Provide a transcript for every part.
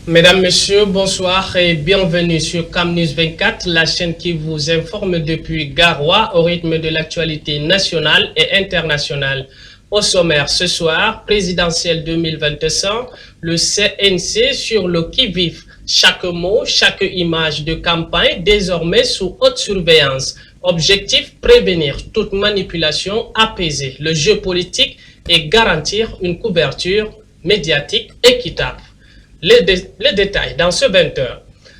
Mesdames, Messieurs, bonsoir et bienvenue sur CamNews 24, la chaîne qui vous informe depuis Garoua au rythme de l'actualité nationale et internationale. Au sommaire ce soir, présidentielle 2025, le CNC sur le qui-vive. Chaque mot, chaque image de campagne désormais sous haute surveillance. Objectif, prévenir toute manipulation, apaiser le jeu politique et garantir une couverture médiatique équitable. Les détails dans ce 20h.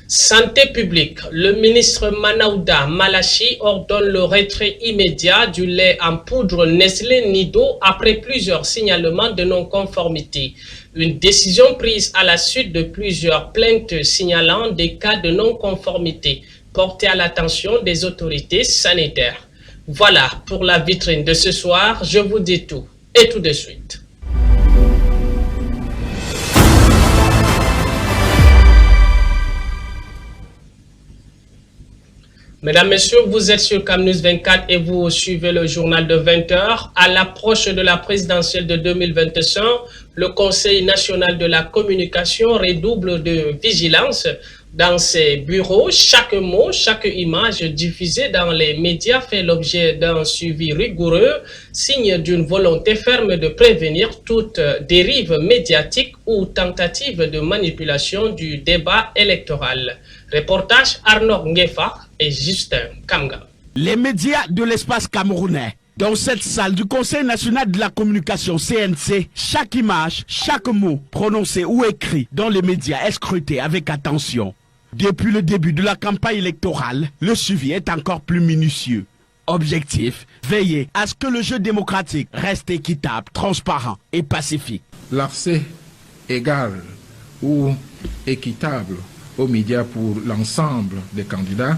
Santé publique. Le ministre Manaouda Malachi ordonne le retrait immédiat du lait en poudre Nestlé Nido après plusieurs signalements de non-conformité. Une décision prise à la suite de plusieurs plaintes signalant des cas de non-conformité portés à l'attention des autorités sanitaires. Voilà pour la vitrine de ce soir. Je vous dis tout et tout de suite. Mesdames, Messieurs, vous êtes sur CamNews 24 et vous suivez le journal de 20h. À l'approche de la présidentielle de 2025, le Conseil national de la communication redouble de vigilance dans ses bureaux. Chaque mot, chaque image diffusée dans les médias fait l'objet d'un suivi rigoureux, signe d'une volonté ferme de prévenir toute dérive médiatique ou tentative de manipulation du débat électoral. Reportage Arnaud Ngefa et Justin Kamga. Les médias de l'espace camerounais. Dans cette salle du Conseil national de la communication CNC, chaque image, chaque mot prononcé ou écrit dans les médias est scruté avec attention. Depuis le début de la campagne électorale, le suivi est encore plus minutieux. Objectif, veiller à ce que le jeu démocratique reste équitable, transparent et pacifique. L'accès égal ou équitable aux médias pour l'ensemble des candidats,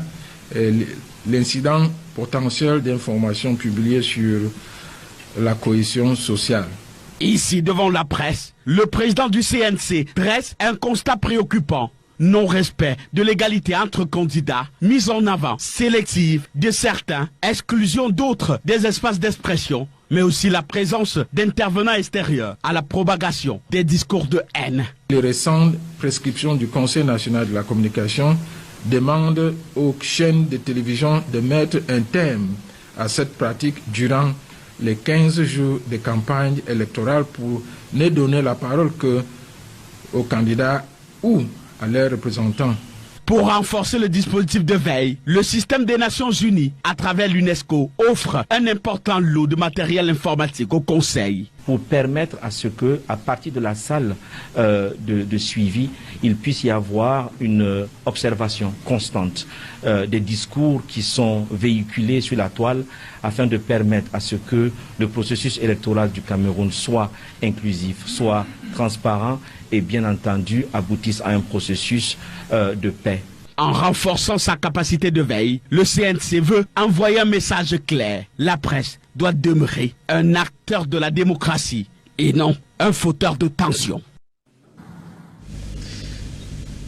l'incident potentiel d'informations publiées sur la cohésion sociale. Ici, devant la presse, le président du CNC dresse un constat préoccupant. Non-respect de l'égalité entre candidats, mise en avant sélective de certains, exclusion d'autres des espaces d'expression, mais aussi la présence d'intervenants extérieurs à la propagation des discours de haine. Les récentes prescriptions du Conseil national de la communication demandent aux chaînes de télévision de mettre un terme à cette pratique durant les 15 jours de campagne électorale pour ne donner la parole qu'aux candidats ou à leurs représentants. Pour renforcer le dispositif de veille, le système des Nations Unies, à travers l'UNESCO, offre un important lot de matériel informatique au Conseil. Pour permettre à ce que, à partir de la salle de suivi, il puisse y avoir une observation constante des discours qui sont véhiculés sur la toile afin de permettre à ce que le processus électoral du Cameroun soit inclusif, soit transparent et bien entendu aboutisse à un processus de paix. En renforçant sa capacité de veille, le CNC veut envoyer un message clair. La presse doit demeurer un acteur de la démocratie et non un fauteur de tension.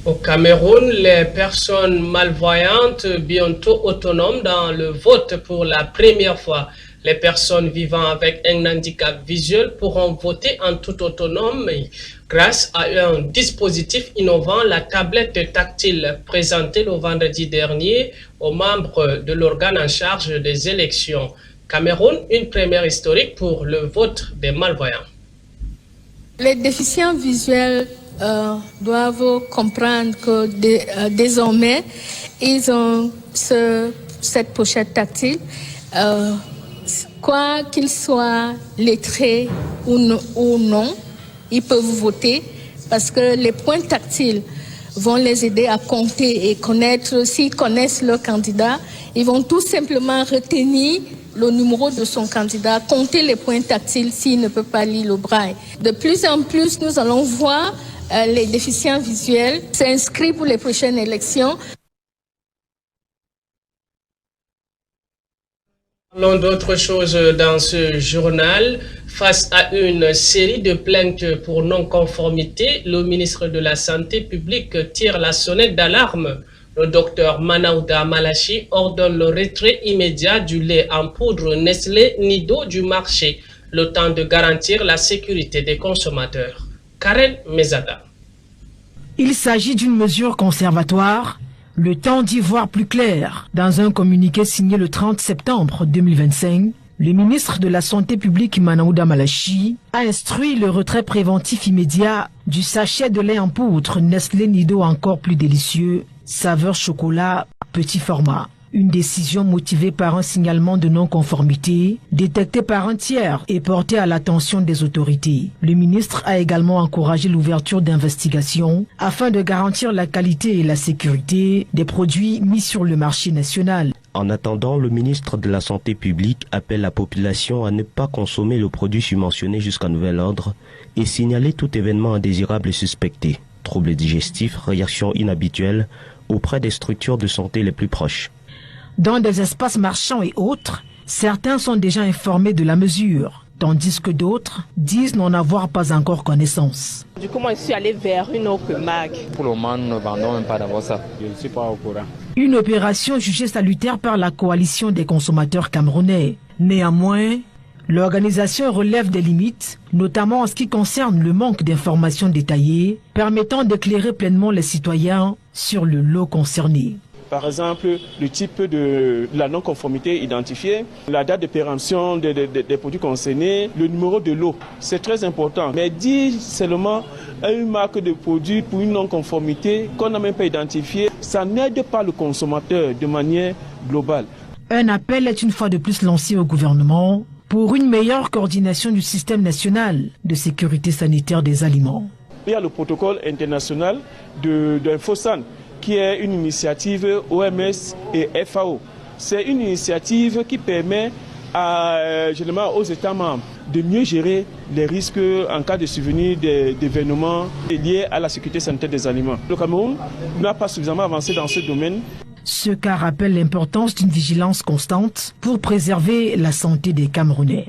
Au Cameroun, les personnes malvoyantes bientôt autonomes dans le vote pour la première fois. Les personnes vivant avec un handicap visuel pourront voter en toute autonomie grâce à un dispositif innovant, la tablette tactile présentée le vendredi dernier aux membres de l'organe en charge des élections. Cameroun, une première historique pour le vote des malvoyants. Les déficients visuels doivent comprendre que désormais, ils ont cette pochette tactile. Quoi qu'ils soient lettrés ou non, ils peuvent voter parce que les points tactiles vont les aider à compter et connaître. S'ils connaissent leur candidat, ils vont tout simplement retenir le numéro de son candidat, compter les points tactiles s'il ne peut pas lire le braille. De plus en plus, nous allons voir les déficients visuels s'inscrire pour les prochaines élections. Parlons d'autre chose dans ce journal. Face à une série de plaintes pour non-conformité, le ministre de la Santé publique tire la sonnette d'alarme. Le docteur Manaouda Malachi ordonne le retrait immédiat du lait en poudre Nestlé Nido du marché, le temps de garantir la sécurité des consommateurs. Karen Mezada. Il s'agit d'une mesure conservatoire, le temps d'y voir plus clair. Dans un communiqué signé le 30 septembre 2025, le ministre de la Santé publique Manaouda Malachi a instruit le retrait préventif immédiat du sachet de lait en poudre Nestlé Nido encore plus délicieux, saveur chocolat, petit format. Une décision motivée par un signalement de non-conformité détecté par un tiers et porté à l'attention des autorités. Le ministre a également encouragé l'ouverture d'investigations afin de garantir la qualité et la sécurité des produits mis sur le marché national. En attendant, le ministre de la Santé publique appelle la population à ne pas consommer le produit subventionné jusqu'à nouvel ordre et signaler tout événement indésirable et suspecté, troubles digestifs, réactions inhabituelles auprès des structures de santé les plus proches. Dans des espaces marchands et autres, certains sont déjà informés de la mesure, tandis que d'autres disent n'en avoir pas encore connaissance. Du coup, moi, je suis allé vers une autre marque. Pour le moment, nous ne vendons même pas d'abord ça. Je ne suis pas au courant. Une opération jugée salutaire par la coalition des consommateurs camerounais. Néanmoins, l'organisation relève des limites, notamment en ce qui concerne le manque d'informations détaillées permettant d'éclairer pleinement les citoyens sur le lot concerné. Par exemple, le type de la non-conformité identifiée, la date de péremption des produits concernés, le numéro de lot. C'est très important. Mais dire seulement une marque de produit pour une non-conformité qu'on n'a même pas identifiée, ça n'aide pas le consommateur de manière globale. Un appel est une fois de plus lancé au gouvernement pour une meilleure coordination du système national de sécurité sanitaire des aliments. Il y a le protocole international d'Infosan, qui est une initiative OMS et FAO. C'est une initiative qui permet généralement aux États membres de mieux gérer les risques en cas de survenue d'événements liés à la sécurité sanitaire des aliments. Le Cameroun n'a pas suffisamment avancé dans ce domaine. Ce cas rappelle l'importance d'une vigilance constante pour préserver la santé des Camerounais.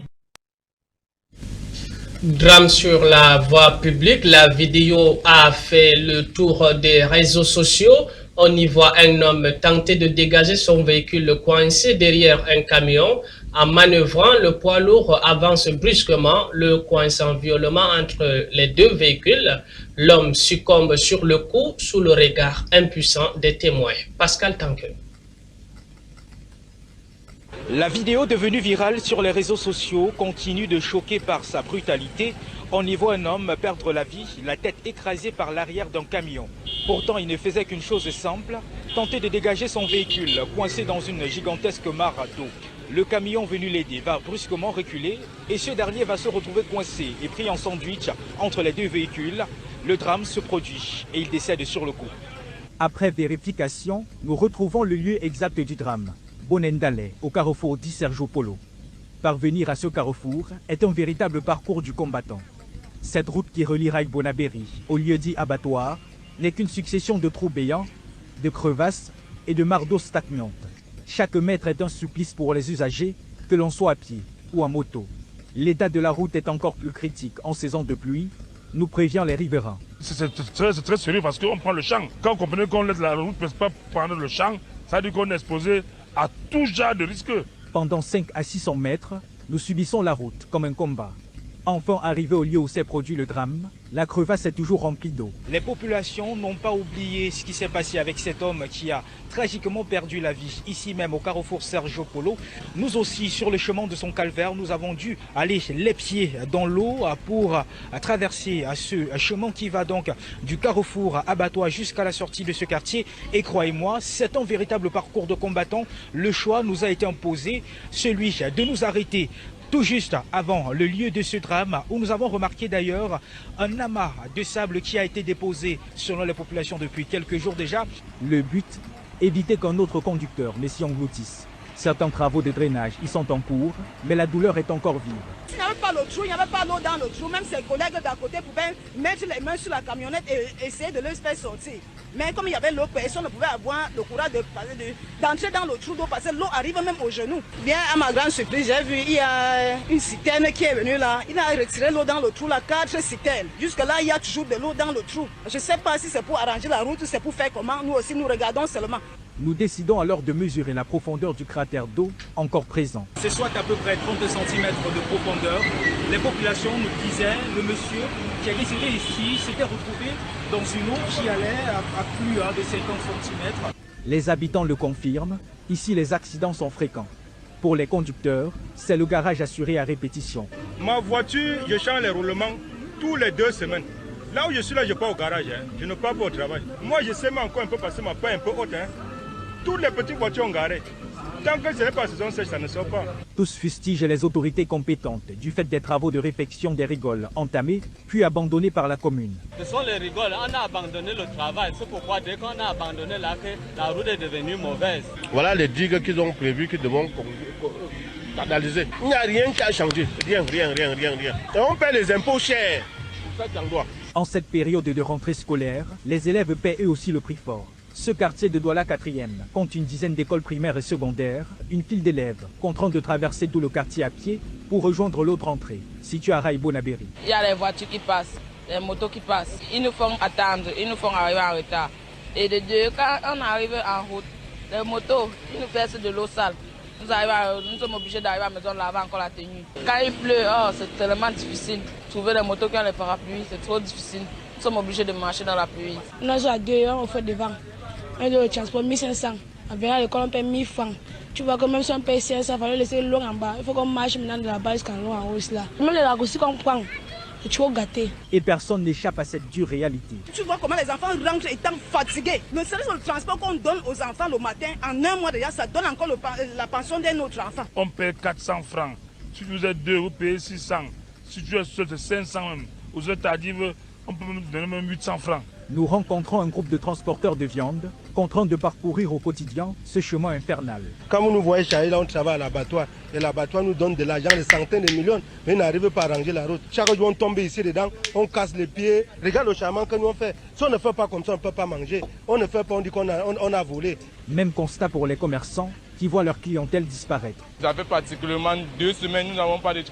Drame sur la voie publique, la vidéo a fait le tour des réseaux sociaux. On y voit un homme tenter de dégager son véhicule coincé derrière un camion. En manœuvrant, le poids lourd avance brusquement, le coinçant violemment entre les deux véhicules. L'homme succombe sur le coup sous le regard impuissant des témoins. Pascal Tanque. La vidéo devenue virale sur les réseaux sociaux continue de choquer par sa brutalité. On y voit un homme perdre la vie, la tête écrasée par l'arrière d'un camion. Pourtant, il ne faisait qu'une chose simple, tenter de dégager son véhicule, coincé dans une gigantesque mare d'eau. Le camion venu l'aider va brusquement reculer et ce dernier va se retrouver coincé et pris en sandwich entre les deux véhicules. Le drame se produit et il décède sur le coup. Après vérification, nous retrouvons le lieu exact du drame. Bonendale, au carrefour dit Sergio Polo. Parvenir à ce carrefour est un véritable parcours du combattant. Cette route qui relie Raïk Bonaberi au lieu dit abattoir n'est qu'une succession de trous béants, de crevasses et de mares d'eau stagnantes. Chaque mètre est un supplice pour les usagers, que l'on soit à pied ou en moto. L'état de la route est encore plus critique en saison de pluie, nous prévient les riverains. C'est très sérieux parce qu'on prend le champ. Quand vous comprenez qu'on laisse la route ne peut pas prendre le champ, ça veut dire qu'on est exposé à tout genre de risques. Pendant 5 à 600 mètres, nous subissons la route comme un combat. Enfin arrivé au lieu où s'est produit le drame, la crevasse est toujours remplie d'eau. Les populations n'ont pas oublié ce qui s'est passé avec cet homme qui a tragiquement perdu la vie ici même au carrefour Sergio Polo. Nous aussi, sur le chemin de son calvaire, nous avons dû aller les pieds dans l'eau pour traverser ce chemin qui va donc du carrefour abattoir jusqu'à la sortie de ce quartier. Et croyez-moi, c'est un véritable parcours de combattant. Le choix nous a été imposé, celui de nous arrêter tout juste avant le lieu de ce drame, où nous avons remarqué d'ailleurs un amas de sable qui a été déposé selon les populations depuis quelques jours déjà. Le but, éviter qu'un autre conducteur ne s'y engloutisse. Certains travaux de drainage y sont en cours, mais la douleur est encore vive. Il n'y avait pas le trou, il n'y avait pas l'eau dans le trou. Même ses collègues d'à côté pouvaient mettre les mains sur la camionnette et essayer de le faire sortir. Mais comme il y avait l'eau, personne ne pouvait avoir le courage d'entrer dans le trou d'eau parce que l'eau arrive même aux genoux. Bien, à ma grande surprise, j'ai vu, il y a une citerne qui est venue là. Il a retiré l'eau dans le trou, là, 4 citernes. Jusque-là, il y a toujours de l'eau dans le trou. Je ne sais pas si c'est pour arranger la route ou c'est pour faire comment. Nous aussi, nous regardons seulement. Nous décidons alors de mesurer la profondeur du cratère d'eau encore présent. C'est soit à peu près 30 cm de profondeur. Les populations nous disaient, le monsieur qui a décidé ici s'était retrouvé dans une eau qui allait à plus de 50 cm. Les habitants le confirment, ici les accidents sont fréquents. Pour les conducteurs, c'est le garage assuré à répétition. Ma voiture, je change les roulements tous les 2 semaines. Là où je suis là, je pars au garage, je ne pars pas au travail. Moi, je sais encore un peu passer ma paix un peu haute. Toutes les petites voitures ont garé. Tant que ce n'est pas saison sèche, ça ne sort pas. Tous fustigent les autorités compétentes du fait des travaux de réfection des rigoles entamés puis abandonnés par la commune. Ce sont les rigoles, on a abandonné le travail. C'est pourquoi dès qu'on a abandonné là, la route est devenue mauvaise. Voilà les digues qu'ils ont prévues qui devront canaliser. Il n'y a rien qui a changé. Rien. Et on paie les impôts chers. Ça, c'est en droit. En cette période de rentrée scolaire, les élèves paient eux aussi le prix fort. Ce quartier de Douala 4e compte une dizaine d'écoles primaires et secondaires, une file d'élèves contraints de traverser tout le quartier à pied pour rejoindre l'autre entrée, située à Raïbo-Nabéry. Il y a les voitures qui passent, les motos qui passent. Ils nous font attendre, ils nous font arriver en retard. Et de deux, quand on arrive en route, les motos, ils nous versent de l'eau sale. Nous sommes obligés d'arriver à la maison laver encore la tenue. Quand il pleut, c'est tellement difficile. Trouver les motos qui ont les parapluies, c'est trop difficile. Nous sommes obligés de marcher dans la pluie. Nous sommes à 2 heures, on fait devant. Un de transport 1500. À l'école, on paie 1000 francs. Tu vois que même si on paye 500, il faut laisser l'eau en bas. Il faut qu'on marche maintenant de la base jusqu'en l'eau en haut. Même les raccourcis qu'on prend, c'est trop gâté. Et personne n'échappe à cette dure réalité. Tu vois comment les enfants rentrent étant fatigués. Le service de transport qu'on donne aux enfants le matin, en un mois déjà, ça donne encore la pension d'un autre enfant. On paie 400 francs. Si vous êtes 2, vous payez 600. Si tu es seul, c'est 500 même. Vous êtes tardive, on peut même donner même 800 francs. Nous rencontrons un groupe de transporteurs de viande contraints de parcourir au quotidien ce chemin infernal. Quand vous nous voyez charger, là on travaille à l'abattoir. Et l'abattoir nous donne de l'argent, des centaines de millions, mais on n'arrive pas à ranger la route. Chaque jour on tombe ici dedans, on casse les pieds. Regarde le charment que nous on fait. Si on ne fait pas comme ça, on ne peut pas manger. On ne fait pas, on dit qu'on a volé. Même constat pour les commerçants qui voient leur clientèle disparaître. Ça fait particulièrement 2 semaines, nous n'avons pas de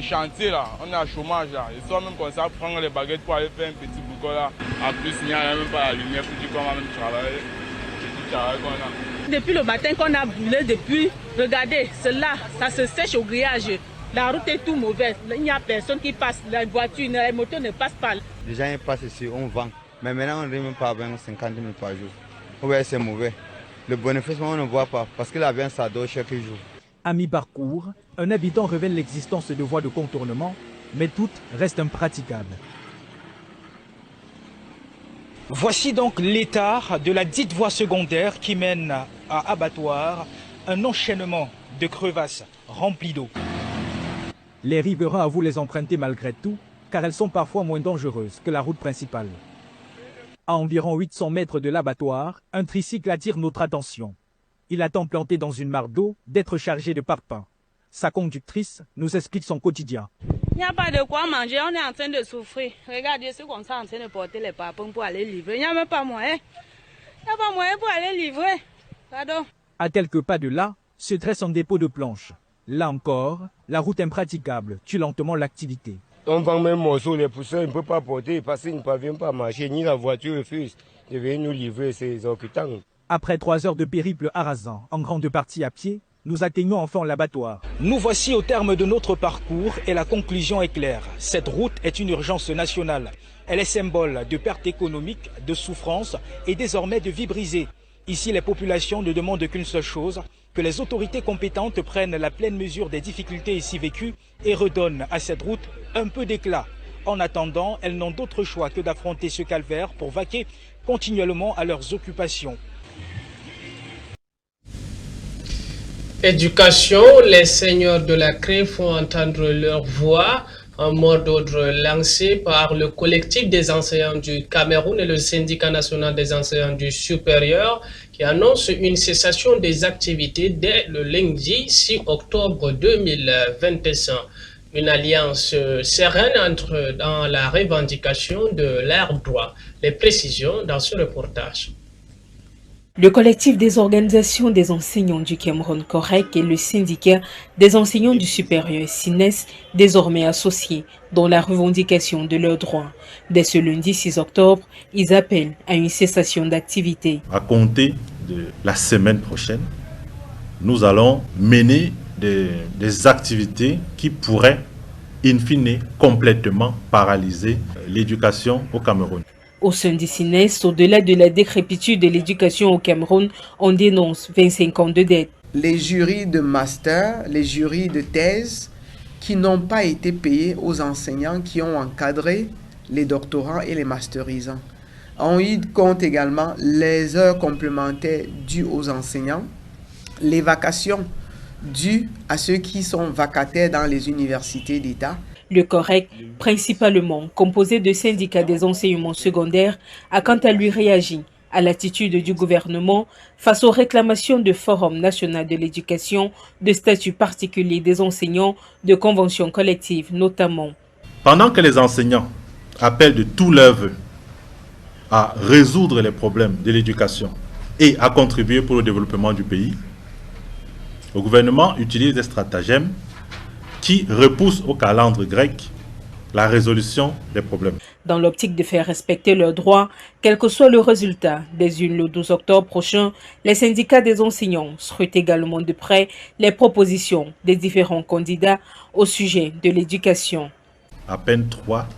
chantier là. On est à chômage là. Et soit même comme ça, prendre les baguettes pour aller faire un petit boucon là. En plus, il n'y a même pas la lumière pour dire qu'on va même travailler. Depuis le matin qu'on a brûlé, regardez, cela, ça se sèche au grillage. La route est tout mauvaise. Il n'y a personne qui passe. La voiture, les motos ne passent pas. Les gens passent ici, on vend. Mais maintenant, on n'arrive même pas à vendre 50 000 par jour. Ouais, c'est mauvais. Le bénéfice, on ne voit pas parce que la viande, ça dort chaque jour. À mi-parcours, un habitant révèle l'existence de voies de contournement, mais toutes restent impraticables. Voici donc l'état de la dite voie secondaire qui mène à abattoir, un enchaînement de crevasses remplies d'eau. Les riverains avouent les emprunter malgré tout, car elles sont parfois moins dangereuses que la route principale. À environ 800 mètres de l'abattoir, un tricycle attire notre attention. Il attend planté dans une mare d'eau d'être chargé de parpaings. Sa conductrice nous explique son quotidien. Il n'y a pas de quoi manger, on est en train de souffrir. Regardez ceux qu'on est en train de porter les parpaings pour aller livrer. Il n'y a même pas moyen. Il n'y a pas moyen pour aller livrer. Pardon. À quelques pas de là, se dresse un dépôt de planches. Là encore, la route impraticable tue lentement l'activité. On vend même morceau, les pousseurs, on ne peut pas porter parce qu'ils ne parviennent pas à marcher, ni la voiture refuse de venir nous livrer, ces occupants. Après 3 heures de périple harassant, en grande partie à pied, nous atteignons enfin l'abattoir. Nous voici au terme de notre parcours et la conclusion est claire. Cette route est une urgence nationale. Elle est symbole de perte économique, de souffrance et désormais de vie brisée. Ici, les populations ne demandent qu'une seule chose, que les autorités compétentes prennent la pleine mesure des difficultés ici vécues et redonnent à cette route un peu d'éclat. En attendant, elles n'ont d'autre choix que d'affronter ce calvaire pour vaquer continuellement à leurs occupations. Éducation, les seigneurs de la CRE font entendre leur voix. Un mot d'ordre lancé par le collectif des enseignants du Cameroun et le syndicat national des enseignants du supérieur qui annonce une cessation des activités dès le lundi 6 octobre 2025. Une alliance sereine entre dans la revendication de leurs droits. Les précisions dans ce reportage. Le collectif des organisations des enseignants du Cameroun Correct et le syndicat des enseignants du supérieur SINES, désormais associés dans la revendication de leurs droits. Dès ce lundi 6 octobre, ils appellent à une cessation d'activité. À compter de la semaine prochaine, nous allons mener des activités qui pourraient, in fine, complètement paralyser l'éducation au Cameroun. Au sein du SINES, au-delà de la décrépitude de l'éducation au Cameroun, on dénonce 25 ans de dette. Les jurys de master, les jurys de thèse qui n'ont pas été payés aux enseignants qui ont encadré les doctorants et les masterisants. On y compte également les heures complémentaires dues aux enseignants, les vacations dues à ceux qui sont vacataires dans les universités d'État. Le Correct, principalement composé de syndicats des enseignements secondaires, a quant à lui réagi à l'attitude du gouvernement face aux réclamations du Forum national de l'éducation, de statut particulier des enseignants, de conventions collectives notamment. Pendant que les enseignants appellent de tout leur vœu à résoudre les problèmes de l'éducation et à contribuer pour le développement du pays, le gouvernement utilise des stratagèmes qui repoussent au calendrier grec la résolution des problèmes. Dans l'optique de faire respecter leurs droits, quel que soit le résultat des urnes le 12 octobre prochain, les syndicats des enseignants scrutent également de près les propositions des différents candidats au sujet de l'éducation. À peine 3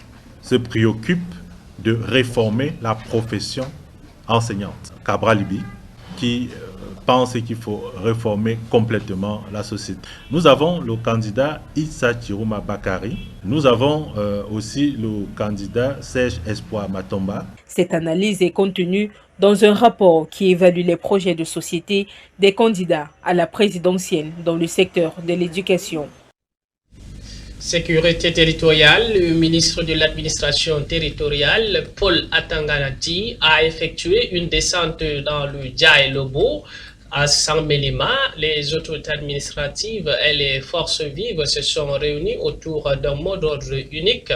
se préoccupent de réformer la profession enseignante. Cabral Libi, qui pense qu'il faut réformer complètement la société. Nous avons le candidat Issa Chiruma Bakari. Nous avons aussi le candidat Serge Espoir Matomba. Cette analyse est contenue dans un rapport qui évalue les projets de société des candidats à la présidentielle dans le secteur de l'éducation. Sécurité territoriale, le ministre de l'administration territoriale, Paul Atanganati, a effectué une descente dans le Djaïlobo à Saint-Mélima. Les autorités administratives et les forces vives se sont réunies autour d'un mot d'ordre unique: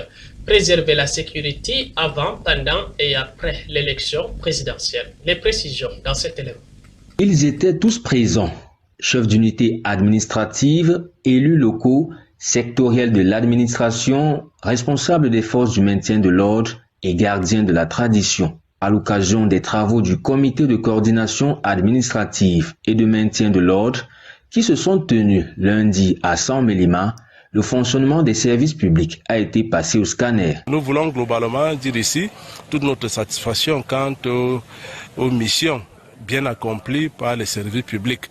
préserver la sécurité avant, pendant et après l'élection présidentielle. Les précisions dans cet élément. Ils étaient tous présents, chefs d'unité administrative, élus locaux, sectoriels de l'administration, responsables des forces du maintien de l'ordre et gardiens de la tradition. À l'occasion des travaux du comité de coordination administrative et de maintien de l'ordre qui se sont tenus lundi à Saint-Mélima, le fonctionnement des services publics a été passé au scanner. Nous voulons globalement dire ici toute notre satisfaction quant aux missions bien accomplies par les services publics.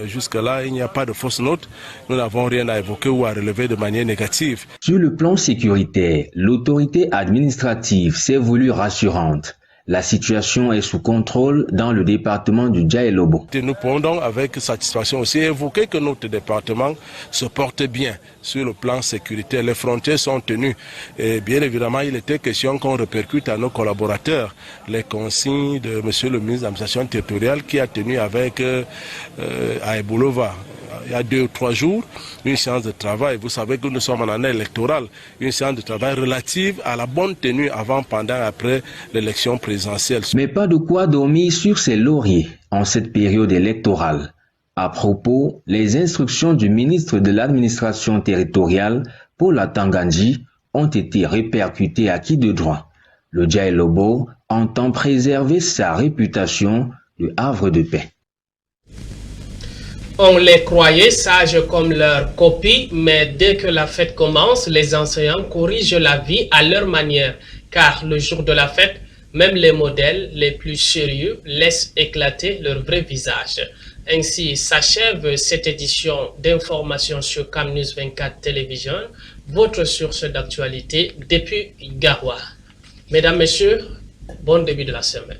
Jusque-là, il n'y a pas de fausse note. Nous n'avons rien à évoquer ou à relever de manière négative. Sur le plan sécuritaire, l'autorité administrative s'est voulue rassurante. La situation est sous contrôle dans le département du Djaïlobo. Nous pouvons donc avec satisfaction aussi évoquer que notre département se porte bien sur le plan sécuritaire. Les frontières sont tenues. Et bien évidemment, il était question qu'on répercute à nos collaborateurs les consignes de M. le ministre de l'administration territoriale qui a tenu avec à Eboulova. Il y a 2 ou 3 jours, une séance de travail. Vous savez que nous sommes en année électorale. Une séance de travail relative à la bonne tenue avant, pendant et après l'élection présidentielle. Mais pas de quoi dormir sur ses lauriers en cette période électorale. À propos, les instructions du ministre de l'administration territoriale, Paul Atanganji, ont été répercutées à qui de droit. Le Djaïlobo entend préserver sa réputation de havre de paix. On les croyait sages comme leur copie, mais dès que la fête commence, les enseignants corrigent la vie à leur manière. Car le jour de la fête, même les modèles les plus sérieux laissent éclater leur vrai visage. Ainsi s'achève cette édition d'information sur CamNews 24 Télévision, votre source d'actualité depuis Garoua. Mesdames, Messieurs, bon début de la semaine.